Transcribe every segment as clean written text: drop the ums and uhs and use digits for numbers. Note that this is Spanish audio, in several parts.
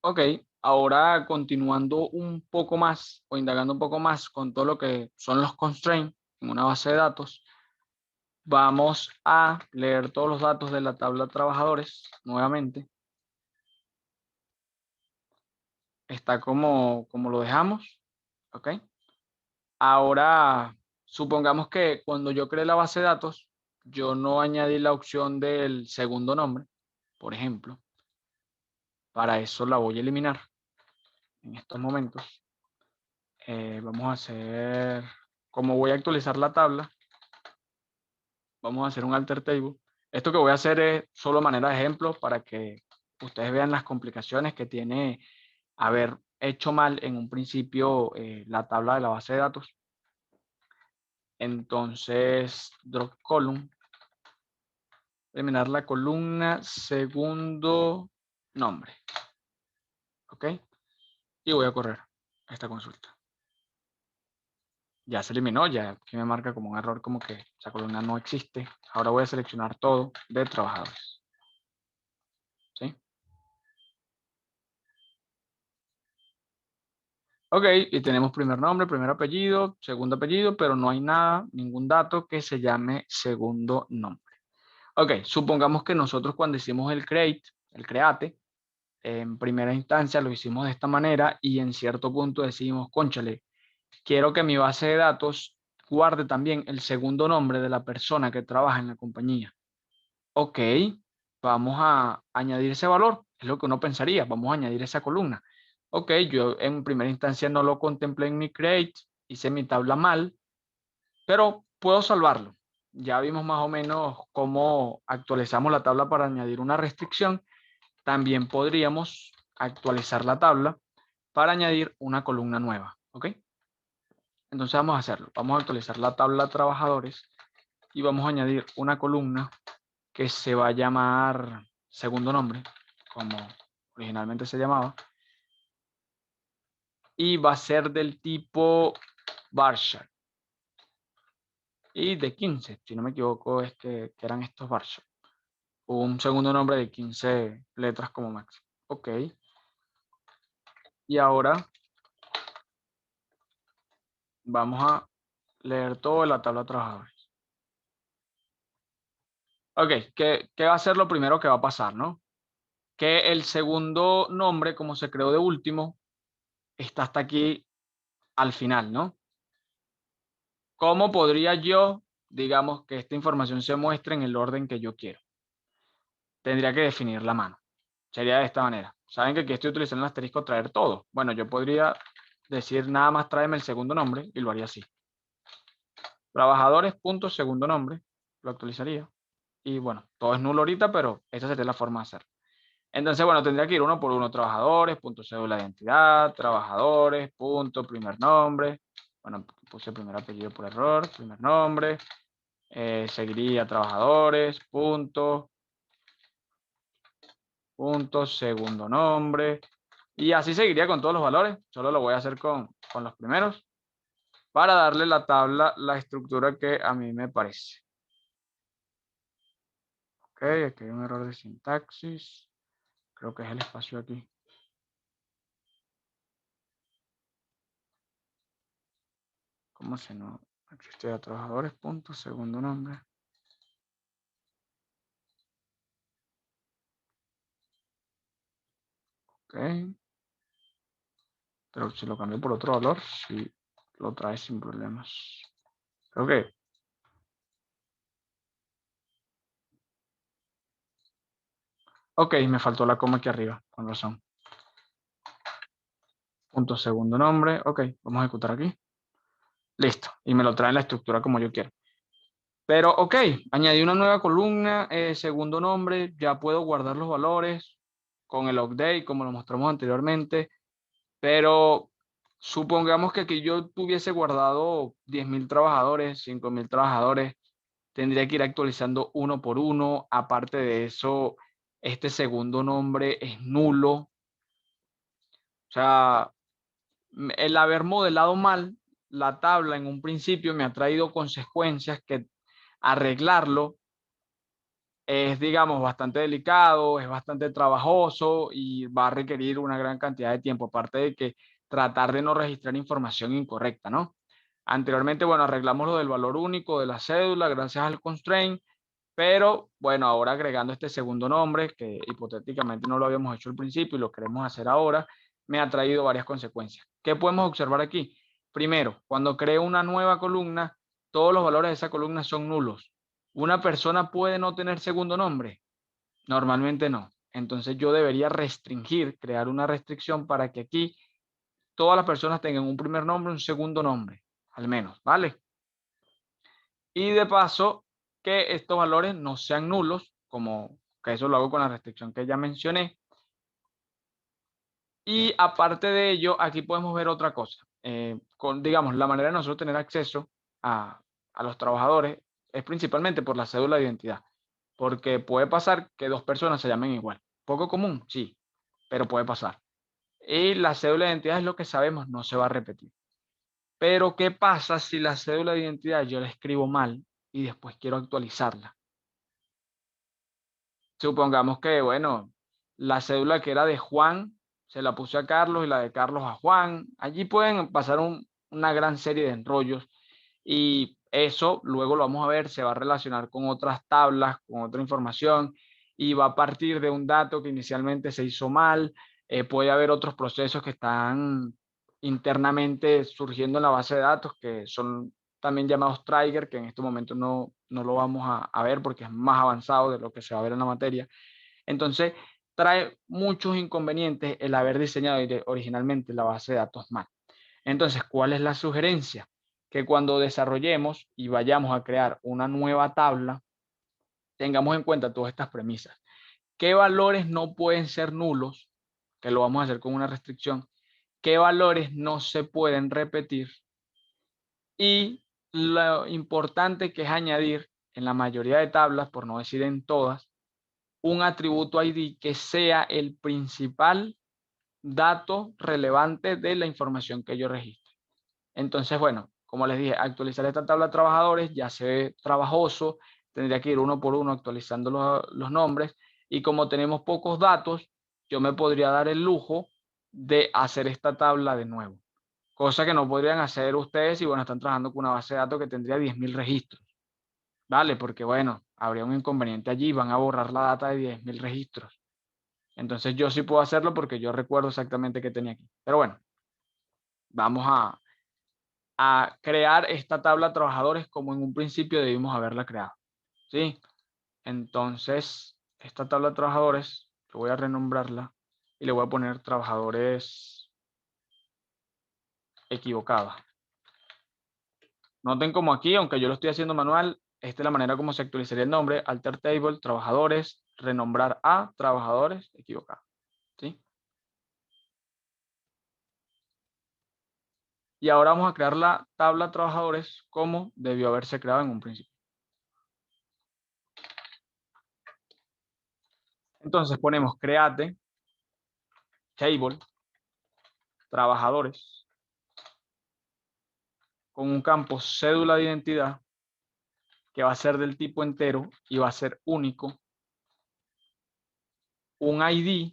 Ok, ahora continuando un poco más o indagando un poco más con todo lo que son los constraints en una base de datos, vamos a leer todos los datos de la tabla de trabajadores nuevamente. Está como lo dejamos, ok. Ahora, supongamos que cuando yo creé la base de datos, yo no añadí la opción del segundo nombre, por ejemplo. Para eso la voy a eliminar en estos momentos. Vamos a hacer, como voy a actualizar la tabla, vamos a hacer un alter table. Esto que voy a hacer es solo manera de ejemplo para que ustedes vean las complicaciones que tiene haber hecho mal en un principio la tabla de la base de datos. Entonces, drop column, eliminar la columna segundo nombre. ¿Ok? Y voy a correr esta consulta. Ya se eliminó, ya aquí me marca como un error, como que esa columna no existe. Ahora voy a seleccionar todo de trabajadores. ¿Sí? Ok, y tenemos primer nombre, primer apellido, segundo apellido, pero no hay nada, ningún dato que se llame segundo nombre. Ok, supongamos que nosotros cuando hicimos el create, en primera instancia lo hicimos de esta manera y en cierto punto decimos, cónchale, quiero que mi base de datos guarde también el segundo nombre de la persona que trabaja en la compañía. Ok, vamos a añadir ese valor, es lo que uno pensaría, vamos a añadir esa columna. Ok, yo en primera instancia no lo contemplé en mi create, hice mi tabla mal, pero puedo salvarlo. Ya vimos más o menos cómo actualizamos la tabla para añadir una restricción. También podríamos actualizar la tabla para añadir una columna nueva. ¿Ok? Entonces vamos a hacerlo. Vamos a actualizar la tabla de trabajadores y vamos a añadir una columna que se va a llamar segundo nombre, como originalmente se llamaba. Y va a ser del tipo Varchar. Y de 15, si no me equivoco, es que eran estos Varchar. Un segundo nombre de 15 letras como máximo. Ok. Y ahora vamos a leer todo de la tabla de trabajadores. Ok, ¿qué va a ser lo primero que va a pasar, no? Que el segundo nombre, como se creó de último, está hasta aquí al final, ¿no? ¿Cómo podría yo, digamos, que esta información se muestre en el orden que yo quiero? Tendría que definir la mano. Sería de esta manera. ¿Saben que aquí estoy utilizando el asterisco traer todo? Bueno, yo podría decir nada más tráeme el segundo nombre y lo haría así. Trabajadores, punto, segundo nombre. Lo actualizaría. Y bueno, todo es nulo ahorita, pero esa sería la forma de hacerlo. Entonces, bueno, tendría que ir uno por uno. Trabajadores, punto, cédula de identidad. Trabajadores, punto, primer nombre. Bueno, puse primer apellido por error. Primer nombre. Seguiría trabajadores, punto, punto, segundo nombre. Y así seguiría con todos los valores. Solo lo voy a hacer con los primeros para darle la tabla la estructura que a mí me parece. Ok, aquí hay un error de sintaxis. Creo que es el espacio aquí. ¿Cómo se no existe a trabajadores? Punto, segundo nombre. Ok. Pero si lo cambio por otro valor, sí lo trae sin problemas. Creo que. Ok, me faltó la coma aquí arriba, con razón. Punto, segundo nombre. Ok, vamos a ejecutar aquí. Listo. Y me lo trae en la estructura como yo quiero. Pero, ok, añadí una nueva columna, segundo nombre, ya puedo guardar los valores con el update, como lo mostramos anteriormente. Pero supongamos que aquí yo tuviese guardado 10.000 trabajadores, 5.000 trabajadores, tendría que ir actualizando uno por uno. Aparte de eso, este segundo nombre es nulo. O sea, el haber modelado mal la tabla en un principio me ha traído consecuencias que arreglarlo es, digamos, bastante delicado, es bastante trabajoso y va a requerir una gran cantidad de tiempo, aparte de que tratar de no registrar información incorrecta, ¿no? Anteriormente, bueno, arreglamos lo del valor único de la cédula gracias al constraint, pero bueno, ahora agregando este segundo nombre, que hipotéticamente no lo habíamos hecho al principio y lo queremos hacer ahora, me ha traído varias consecuencias. ¿Qué podemos observar aquí? Primero, cuando creo una nueva columna, todos los valores de esa columna son nulos. ¿Una persona puede no tener segundo nombre? Normalmente no. Entonces yo debería restringir, crear una restricción para que aquí todas las personas tengan un primer nombre, un segundo nombre, al menos, ¿vale? Y de paso, que estos valores no sean nulos, como que eso lo hago con la restricción que ya mencioné. Y aparte de ello, aquí podemos ver otra cosa. Digamos, la manera de nosotros tener acceso a los trabajadores es principalmente por la cédula de identidad, porque puede pasar que dos personas se llamen igual. Poco común, sí, pero puede pasar. Y la cédula de identidad es lo que sabemos, no se va a repetir. Pero ¿qué pasa si la cédula de identidad yo la escribo mal y después quiero actualizarla? Supongamos que, bueno, la cédula que era de Juan se la puse a Carlos y la de Carlos a Juan. Allí pueden pasar una gran serie de enrollos y eso luego lo vamos a ver, se va a relacionar con otras tablas, con otra información y va a partir de un dato que inicialmente se hizo mal. Puede haber otros procesos que están internamente surgiendo en la base de datos que son también llamados trigger, que en este momento no lo vamos a ver porque es más avanzado de lo que se va a ver en la materia. Entonces, trae muchos inconvenientes el haber diseñado originalmente la base de datos mal. Entonces, ¿cuál es la sugerencia? Que cuando desarrollemos y vayamos a crear una nueva tabla, tengamos en cuenta todas estas premisas. ¿Qué valores no pueden ser nulos? Que lo vamos a hacer con una restricción. ¿Qué valores no se pueden repetir? Y lo importante que es añadir en la mayoría de tablas, por no decir en todas, un atributo ID que sea el principal dato relevante de la información que yo registre. Entonces, bueno, como les dije, actualizar esta tabla de trabajadores ya se ve trabajoso, tendría que ir uno por uno actualizando los nombres y como tenemos pocos datos, yo me podría dar el lujo de hacer esta tabla de nuevo, cosa que no podrían hacer ustedes si, bueno, están trabajando con una base de datos que tendría 10.000 registros, ¿vale? Porque, bueno, habría un inconveniente allí, van a borrar la data de 10.000 registros. Entonces yo sí puedo hacerlo porque yo recuerdo exactamente qué tenía aquí. Pero bueno, vamos a crear esta tabla de trabajadores como en un principio debimos haberla creado. ¿Sí? Entonces, esta tabla de trabajadores, yo voy a renombrarla y le voy a poner trabajadores equivocados. Noten como aquí, aunque yo lo estoy haciendo manual, esta es la manera como se actualizaría el nombre, alter table, trabajadores, renombrar a trabajadores equivocados. ¿Sí? Y ahora vamos a crear la tabla trabajadores como debió haberse creado en un principio. Entonces ponemos create table trabajadores con un campo cédula de identidad que va a ser del tipo entero y va a ser único, un ID,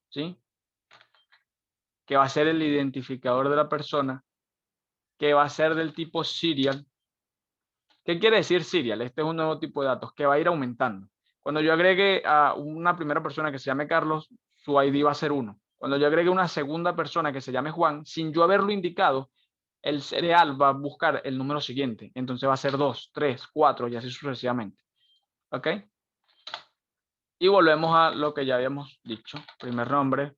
¿sí? Que va a ser el identificador de la persona, que va a ser del tipo serial. ¿Qué quiere decir serial? Este es un nuevo tipo de datos que va a ir aumentando. Cuando yo agregue a una primera persona que se llame Carlos, su ID va a ser 1. Cuando yo agregue una segunda persona que se llame Juan, sin yo haberlo indicado, el serial va a buscar el número siguiente. Entonces va a ser 2, 3, 4 y así sucesivamente. ¿Ok? Y volvemos a lo que ya habíamos dicho. Primer nombre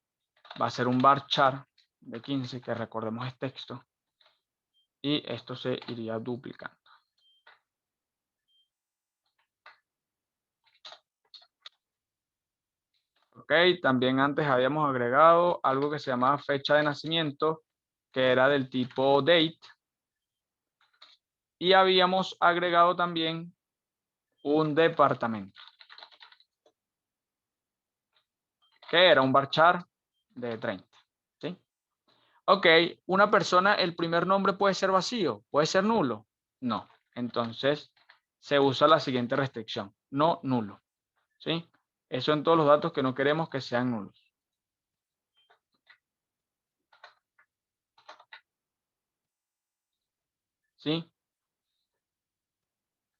va a ser un varchar de 15, que recordemos es texto. Y esto se iría duplicando. Ok, también antes habíamos agregado algo que se llamaba fecha de nacimiento, que era del tipo date. Y habíamos agregado también un departamento, que era un varchar de 30. ¿Sí? Ok, una persona, el primer nombre puede ser vacío, puede ser nulo. No, entonces se usa la siguiente restricción, no nulo. ¿sí? Eso en todos los datos que no queremos que sean nulos. ¿Sí?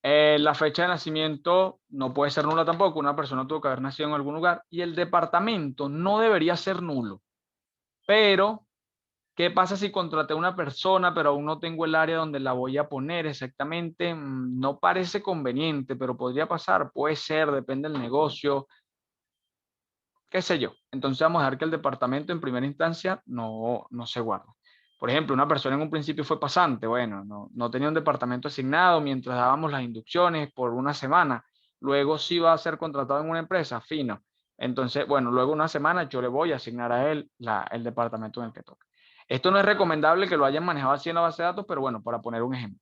La fecha de nacimiento no puede ser nula tampoco. Una persona tuvo que haber nacido en algún lugar. Y el departamento no debería ser nulo. Pero, ¿qué pasa si contraté a una persona, pero aún no tengo el área donde la voy a poner exactamente? No parece conveniente, pero podría pasar. Puede ser, depende del negocio, qué sé yo. Entonces vamos a dejar que el departamento en primera instancia no se guarde. Por ejemplo, una persona en un principio fue pasante, bueno, no tenía un departamento asignado mientras dábamos las inducciones por una semana. Luego sí va a ser contratado en una empresa, fino. Entonces, bueno, luego una semana yo le voy a asignar a él el departamento en el que toca. Esto no es recomendable que lo hayan manejado así en la base de datos, pero bueno, para poner un ejemplo.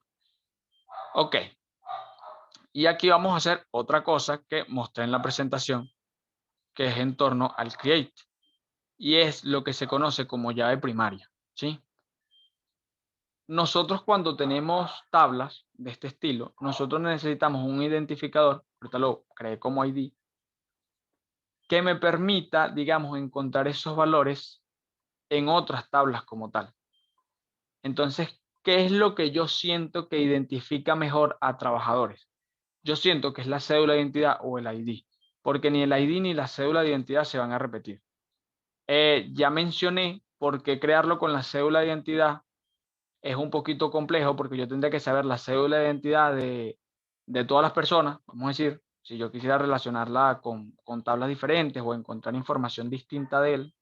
Ok, y aquí vamos a hacer otra cosa que mostré en la presentación, que es en torno al create. Y es lo que se conoce como llave primaria, ¿sí? Nosotros cuando tenemos tablas de este estilo, nosotros necesitamos un identificador, ahorita lo creé como ID, que me permita, digamos, encontrar esos valores en otras tablas como tal. Entonces, ¿qué es lo que yo siento que identifica mejor a trabajadores? Yo siento que es la cédula de identidad o el ID, porque ni el ID ni la cédula de identidad se van a repetir. Ya mencioné por qué crearlo con la cédula de identidad es un poquito complejo porque yo tendría que saber la cédula de identidad de todas las personas, vamos a decir, si yo quisiera relacionarla con tablas diferentes o encontrar información distinta de él.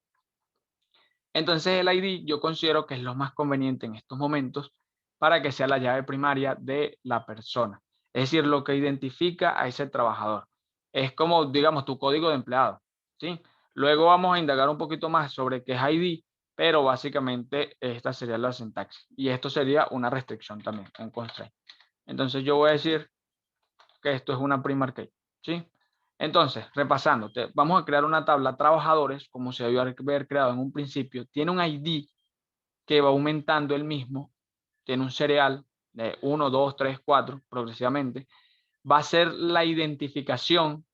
Entonces el ID yo considero que es lo más conveniente en estos momentos para que sea la llave primaria de la persona. Es decir, lo que identifica a ese trabajador. Es como, digamos, tu código de empleado, ¿sí? Luego vamos a indagar un poquito más sobre qué es ID, pero básicamente esta sería la sintaxis. Y esto sería una restricción también, un constraint. Entonces yo voy a decir que esto es una primary key, ¿sí? Entonces, repasando, vamos a crear una tabla trabajadores, como se debió haber creado en un principio. Tiene un ID que va aumentando el mismo, tiene un serial de 1, 2, 3, 4, progresivamente. Va a ser la identificación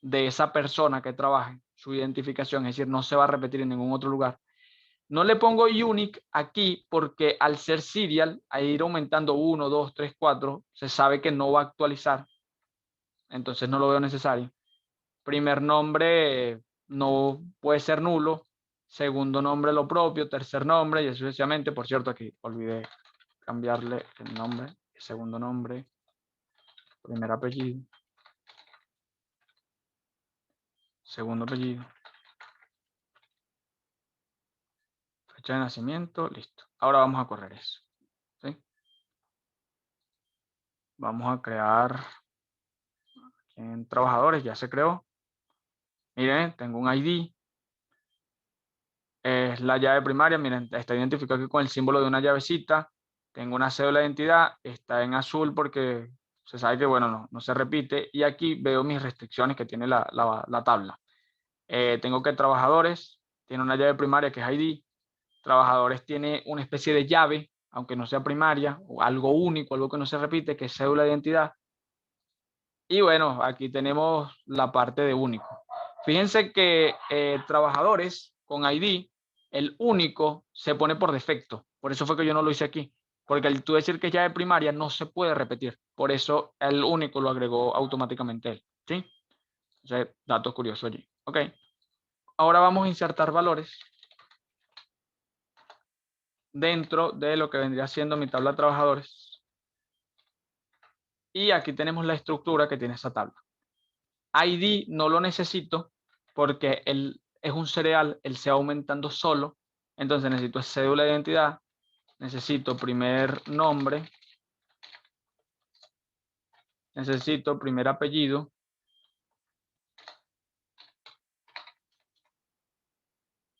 de esa persona que trabaje, su identificación, es decir, no se va a repetir en ningún otro lugar. No le pongo unique aquí porque al ser serial, a ir aumentando 1, 2, 3, 4, se sabe que no va a actualizar, entonces no lo veo necesario. Primer nombre no puede ser nulo, segundo nombre lo propio, tercer nombre y así sucesivamente. Por cierto, aquí olvidé cambiarle el nombre, segundo nombre, primer apellido, segundo apellido, fecha de nacimiento, listo. Ahora vamos a correr eso, ¿sí? Vamos a crear en trabajadores, ya se creó. Miren, tengo un ID, es la llave primaria, miren, está identificado aquí con el símbolo de una llavecita. Tengo una cédula de identidad, está en azul porque se sabe que, bueno, no se repite. Y aquí veo mis restricciones que tiene la tabla. Tengo que trabajadores, tiene una llave primaria que es ID. Trabajadores tiene una especie de llave, aunque no sea primaria, o algo único, algo que no se repite, que es cédula de identidad. Y bueno, aquí tenemos la parte de único. Fíjense que trabajadores con ID, el único se pone por defecto. Por eso fue que yo no lo hice aquí. Porque al tú decir que ya de primaria no se puede repetir. Por eso el único lo agregó automáticamente él. ¿Sí? O sea, dato curioso allí. Ok. Ahora vamos a insertar valores dentro de lo que vendría siendo mi tabla de trabajadores. Y aquí tenemos la estructura que tiene esa tabla. ID no lo necesito porque él es un cereal, él se va aumentando solo. Entonces necesito cédula de identidad, necesito primer nombre, necesito primer apellido,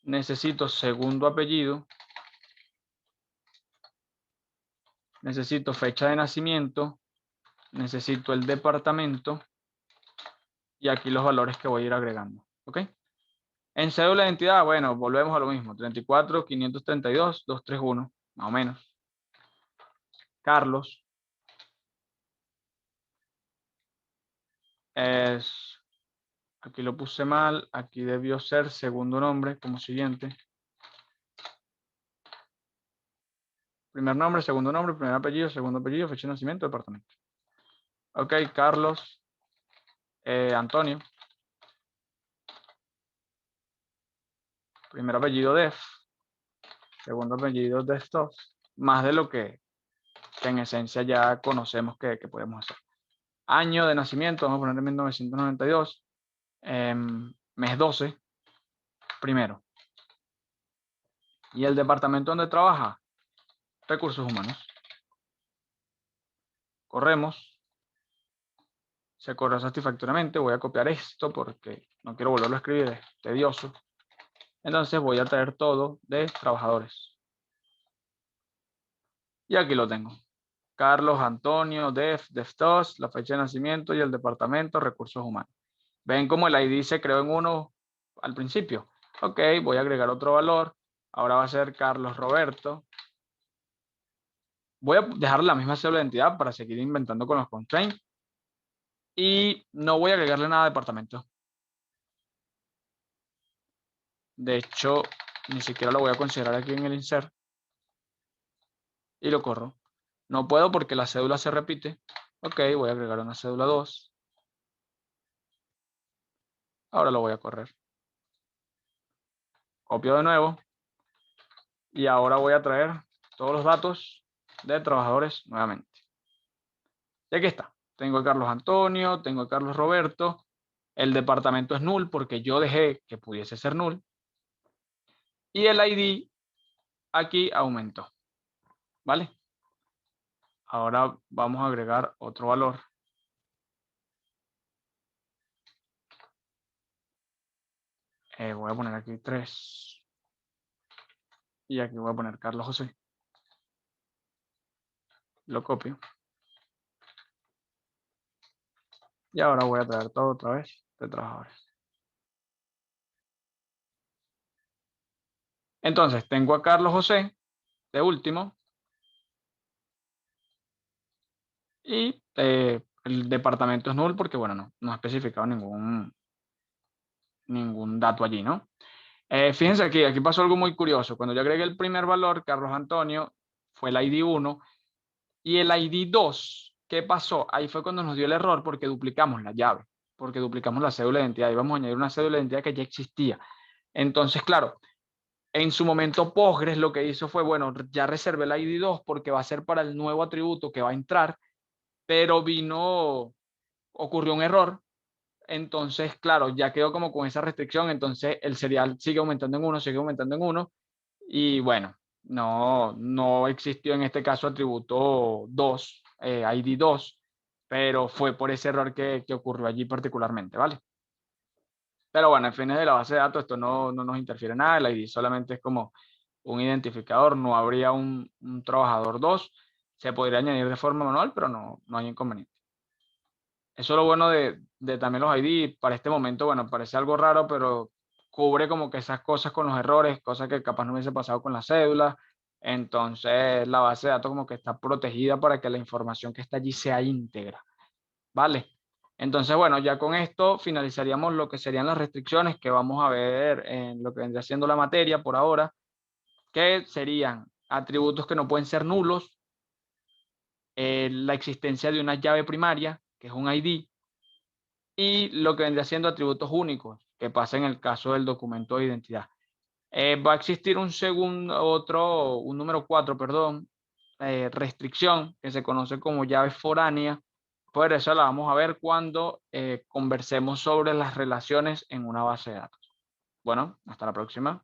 necesito segundo apellido, necesito fecha de nacimiento, necesito el departamento y aquí los valores que voy a ir agregando. ¿Ok? En cédula de identidad, bueno, volvemos a lo mismo. 34, 532, 231, más o menos. Carlos es Aquí lo puse mal, aquí debió ser segundo nombre como siguiente. Primer nombre, primer apellido, segundo apellido, fecha de nacimiento, departamento. Ok, Carlos, Antonio. Primer apellido Def, segundo apellido Destos, más de lo que en esencia ya conocemos que podemos hacer. Año de nacimiento, vamos a poner en 1992, mes 12, primero. ¿Y el departamento donde trabaja? Recursos humanos. Corremos. Se corre satisfactoriamente. Voy a copiar esto porque no quiero volverlo a escribir, es tedioso. Entonces voy a traer todo de trabajadores. Y aquí lo tengo. Carlos Antonio, Deftos, la fecha de nacimiento y el departamento, recursos humanos. ¿Ven cómo el ID se creó en uno al principio? Ok, voy a agregar otro valor. Ahora va a ser Carlos Roberto. Voy a dejar la misma cédula de identidad para seguir inventando con los constraints. Y no voy a agregarle nada a departamento. De hecho, ni siquiera lo voy a considerar aquí en el insert. Y lo corro. No puedo porque la cédula se repite. Ok, voy a agregar una cédula 2. Ahora lo voy a correr. Copio de nuevo. Y ahora voy a traer todos los datos de trabajadores nuevamente. Y aquí está. Tengo a Carlos Antonio, tengo a Carlos Roberto. El departamento es null porque yo dejé que pudiese ser null. Y el ID aquí aumentó. ¿Vale? Ahora vamos a agregar otro valor. Voy a poner aquí 3. Y aquí voy a poner Carlos José. Lo copio. Y ahora voy a traer todo otra vez de trabajadores. Entonces, tengo a Carlos José de último. Y el departamento es null porque, bueno, no ha especificado ningún dato allí, ¿no? Fíjense aquí pasó algo muy curioso. Cuando yo agregué el primer valor, Carlos Antonio, fue el ID 1 y el ID 2, ¿qué pasó? Ahí fue cuando nos dio el error porque duplicamos la llave, porque duplicamos la cédula de identidad. Íbamos a añadir una cédula de identidad que ya existía. Entonces, claro, en su momento Postgres lo que hizo fue, bueno, ya reservé el ID 2 porque va a ser para el nuevo atributo que va a entrar, pero ocurrió un error. Entonces, claro, ya quedó como con esa restricción, entonces el serial sigue aumentando en 1, sigue aumentando en 1, y bueno, no existió en este caso atributo 2, ID 2, pero fue por ese error que ocurrió allí particularmente, ¿vale? Pero bueno, en fines de la base de datos esto no nos interfiere nada, el ID solamente es como un identificador, no habría un trabajador 2, se podría añadir de forma manual, pero no hay inconveniente. Eso es lo bueno de también los ID. Para este momento, bueno, parece algo raro, pero cubre como que esas cosas con los errores, cosas que capaz no hubiese pasado con la cédula. Entonces, la base de datos como que está protegida para que la información que está allí sea íntegra. ¿Vale? Entonces, bueno, ya con esto finalizaríamos lo que serían las restricciones que vamos a ver en lo que vendría siendo la materia por ahora, que serían atributos que no pueden ser nulos, la existencia de una llave primaria, que es un ID, y lo que vendría siendo atributos únicos, que pasa en el caso del documento de identidad. Va a existir un número 4, perdón, restricción, que se conoce como llave foránea. Por eso la vamos a ver cuando conversemos sobre las relaciones en una base de datos. Bueno, hasta la próxima.